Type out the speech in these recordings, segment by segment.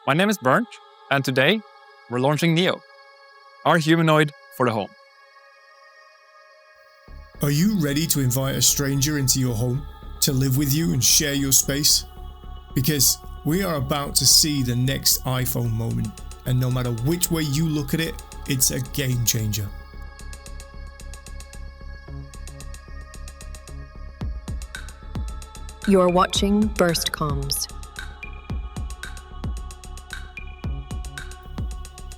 My name is Bernd, and today we're launching Neo, our humanoid for the home. Are you ready to invite a stranger into your home to live with you and share your space? Because we are about to see the next iPhone moment, and no matter which way you look at it, it's a game changer. You're watching BurstComms.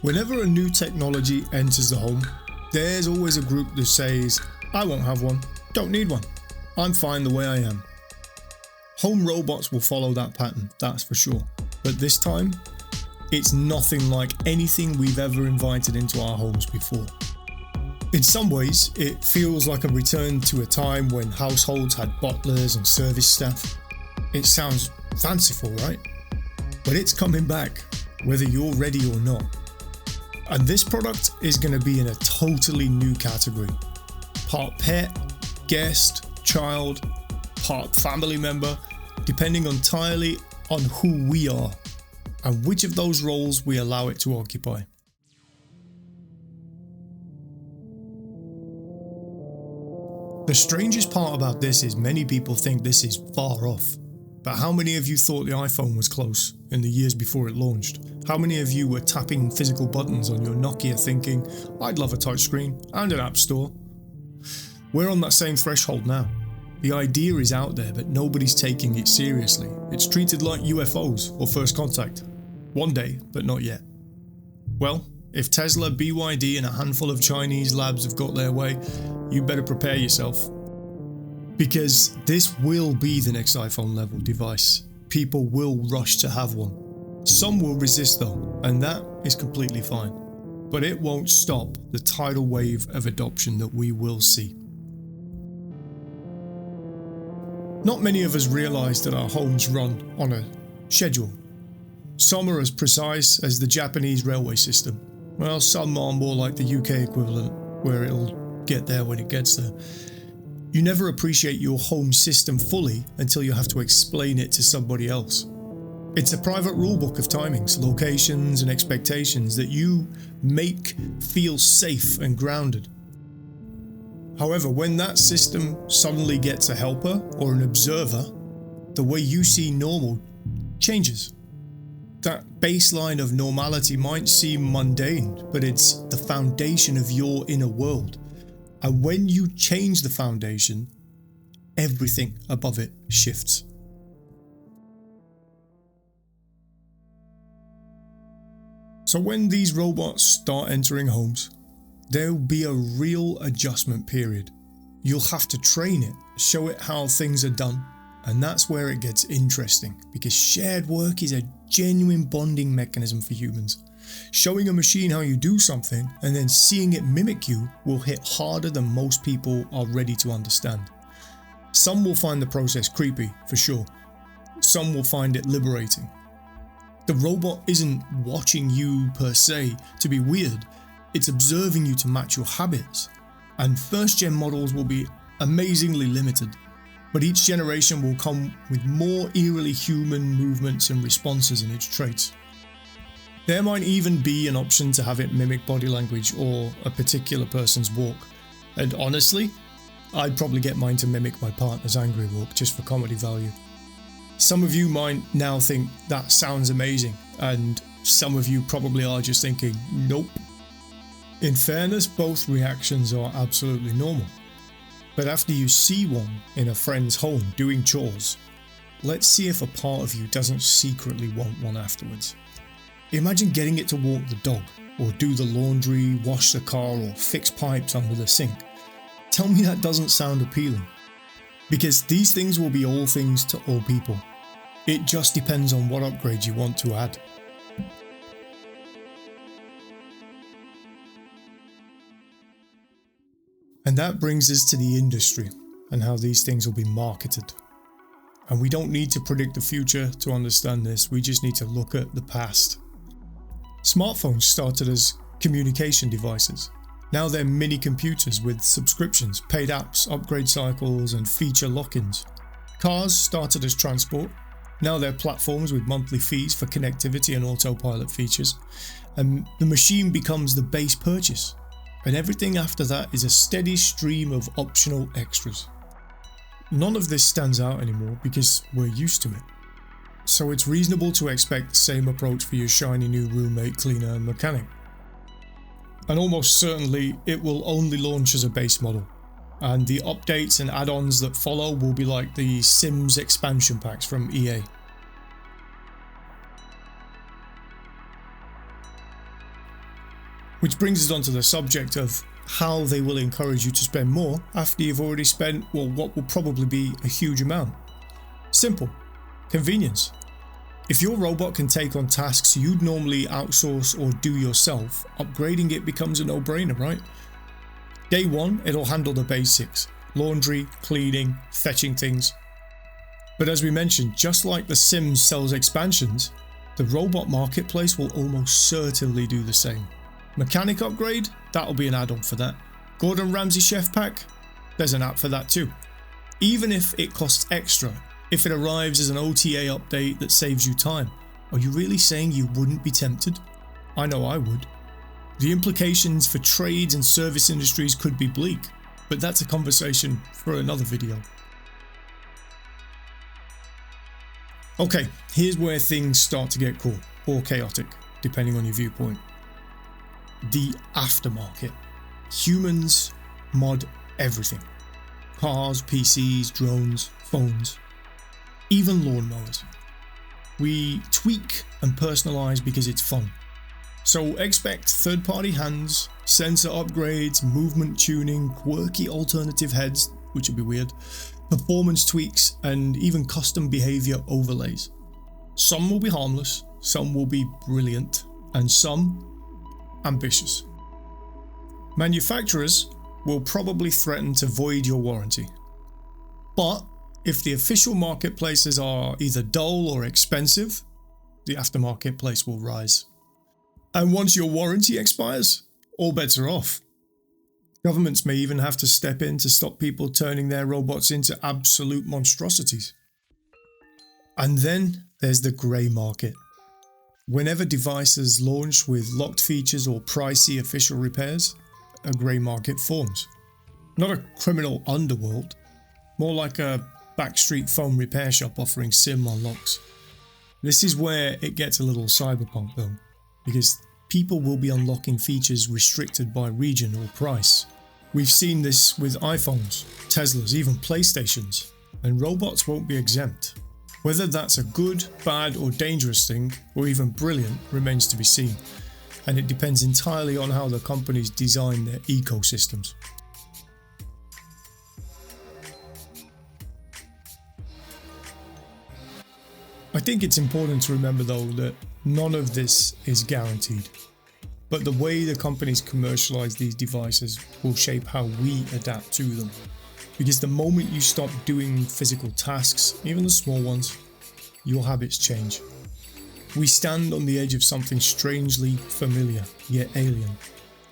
Whenever a new technology enters the home, there's always a group that says, I won't have one, don't need one, I'm fine the way I am. Home robots will follow that pattern, that's for sure. But this time, it's nothing like anything we've ever invited into our homes before. In some ways, it feels like a return to a time when households had butlers and service staff. It sounds fanciful, right? But it's coming back, whether you're ready or not. And this product is going to be in a totally new category. Part pet, guest, child, part family member, depending entirely on who we are and which of those roles we allow it to occupy. The strangest part about this is many people think this is far off. But how many of you thought the iPhone was close in the years before it launched? How many of you were tapping physical buttons on your Nokia thinking, I'd love a touchscreen and an app store? We're on that same threshold now. The idea is out there, but nobody's taking it seriously. It's treated like UFOs or first contact. One day, but not yet. Well, if Tesla, BYD and a handful of Chinese labs have got their way, you better prepare yourself. Because this will be the next iPhone level device. People will rush to have one. Some will resist though, and that is completely fine. But it won't stop the tidal wave of adoption that we will see. Not many of us realise that our homes run on a schedule. Some are as precise as the Japanese railway system, while some are more like the UK equivalent, where it'll get there when it gets there. You never appreciate your home system fully until you have to explain it to somebody else. It's a private rulebook of timings, locations and expectations that you make feel safe and grounded. However, when that system suddenly gets a helper or an observer, the way you see normal changes. That baseline of normality might seem mundane, but it's the foundation of your inner world. And when you change the foundation, everything above it shifts. So when these robots start entering homes, there'll be a real adjustment period. You'll have to train it, show it how things are done, and that's where it gets interesting, because shared work is a genuine bonding mechanism for humans. Showing a machine how you do something and then seeing it mimic you will hit harder than most people are ready to understand. Some will find the process creepy, for sure. Some will find it liberating. The robot isn't watching you per se to be weird, it's observing you to match your habits. And first-gen models will be amazingly limited, but each generation will come with more eerily human movements and responses in its traits. There might even be an option to have it mimic body language or a particular person's walk. And honestly, I'd probably get mine to mimic my partner's angry walk just for comedy value. Some of you might now think that sounds amazing, and some of you probably are just thinking, nope. In fairness, both reactions are absolutely normal. But after you see one in a friend's home doing chores, let's see if a part of you doesn't secretly want one afterwards. Imagine getting it to walk the dog, or do the laundry, wash the car, or fix pipes under the sink. Tell me that doesn't sound appealing. Because these things will be all things to all people. It just depends on what upgrade you want to add. And that brings us to the industry and how these things will be marketed. And we don't need to predict the future to understand this, we just need to look at the past. Smartphones started as communication devices. Now they're mini computers with subscriptions, paid apps, upgrade cycles and feature lock-ins. Cars started as transport, Now they're platforms with monthly fees for connectivity and autopilot features, and the machine becomes the base purchase, and everything after that is a steady stream of optional extras. None of this stands out anymore because we're used to it. So it's reasonable to expect the same approach for your shiny new roommate, cleaner and mechanic. And almost certainly it will only launch as a base model, and the updates and add-ons that follow will be like the Sims expansion packs from EA. Which brings us on to the subject of how they will encourage you to spend more after you've already spent, well, what will probably be a huge amount. Simple. Convenience. If your robot can take on tasks you'd normally outsource or do yourself, upgrading it becomes a no-brainer, right? Day one, it'll handle the basics: laundry, cleaning, fetching things. But as we mentioned, just like The Sims sells expansions, the robot marketplace will almost certainly do the same. Mechanic upgrade? That'll be an add-on for that. Gordon Ramsay chef pack? There's an app for that too. Even if it costs extra, if it arrives as an OTA update that saves you time, are you really saying you wouldn't be tempted? I know I would. The implications for trades and service industries could be bleak, but that's a conversation for another video. Okay, here's where things start to get cool, or chaotic, depending on your viewpoint. The aftermarket. Humans mod everything. Cars, PCs, drones, phones, even lawnmowers. We tweak and personalize because it's fun. So expect third-party hands, sensor upgrades, movement tuning, quirky alternative heads, which will be weird, performance tweaks, and even custom behavior overlays. Some will be harmless, some will be brilliant, and some ambitious. Manufacturers will probably threaten to void your warranty. But if the official marketplaces are either dull or expensive, the aftermarket place will rise. And once your warranty expires, all bets are off. Governments may even have to step in to stop people turning their robots into absolute monstrosities. And then there's the grey market. Whenever devices launch with locked features or pricey official repairs, a grey market forms. Not a criminal underworld, more like a backstreet phone repair shop offering SIM unlocks. This is where it gets a little cyberpunk though, because people will be unlocking features restricted by region or price. We've seen this with iPhones, Teslas, even PlayStations, and robots won't be exempt. Whether that's a good, bad or dangerous thing, or even brilliant, remains to be seen, and it depends entirely on how the companies design their ecosystems. I think it's important to remember though that none of this is guaranteed, but the way the companies commercialize these devices will shape how we adapt to them. Because the moment you stop doing physical tasks, even the small ones, your habits change. We stand on the edge of something strangely familiar, yet alien.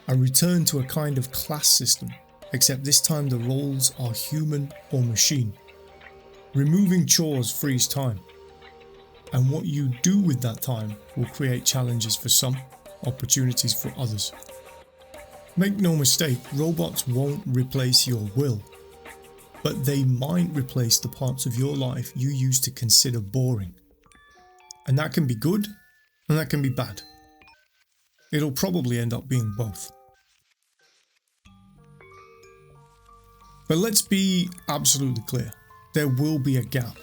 A return to a kind of class system, except this time the roles are human or machine. Removing chores frees time, and what you do with that time will create challenges for some, opportunities for others. Make no mistake, robots won't replace your will, but they might replace the parts of your life you used to consider boring. And that can be good, and that can be bad. It'll probably end up being both. But let's be absolutely clear, there will be a gap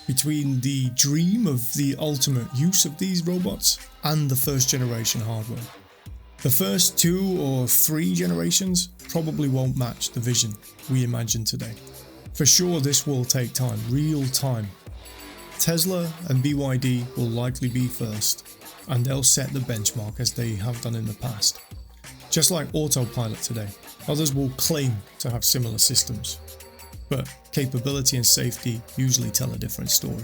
between the dream of the ultimate use of these robots and the first generation hardware. The first 2 or 3 generations probably won't match the vision we imagine today. For sure this will take time, real time. Tesla and BYD will likely be first, and they'll set the benchmark as they have done in the past. Just like autopilot today, others will claim to have similar systems, but capability and safety usually tell a different story.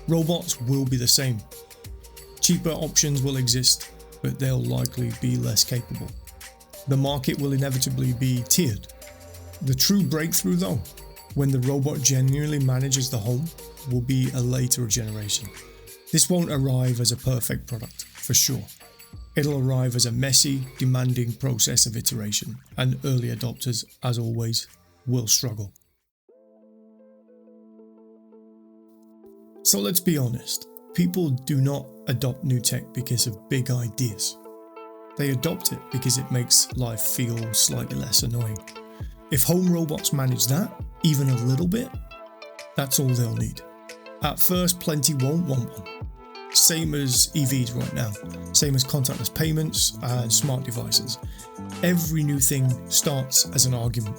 Robots will be the same. Cheaper options will exist, but they'll likely be less capable. The market will inevitably be tiered. The true breakthrough though, when the robot genuinely manages the home, will be a later generation. This won't arrive as a perfect product, for sure. It'll arrive as a messy, demanding process of iteration, and early adopters, as always, will struggle. So let's be honest, people do not adopt new tech because of big ideas. They adopt it because it makes life feel slightly less annoying. If home robots manage that, even a little bit, that's all they'll need. At first, plenty won't want one. Same as EVs right now, same as contactless payments and smart devices. Every new thing starts as an argument,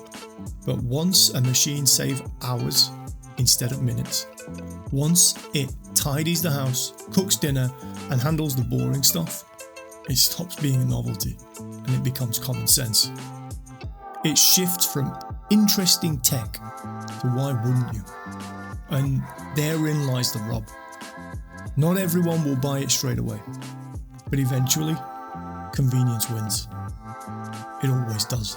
but once a machine saves hours instead of minutes, once it tidies the house, cooks dinner and handles the boring stuff, it stops being a novelty and it becomes common sense. It shifts from interesting tech to why wouldn't you? And therein lies the rub. Not everyone will buy it straight away, but eventually, convenience wins. It always does.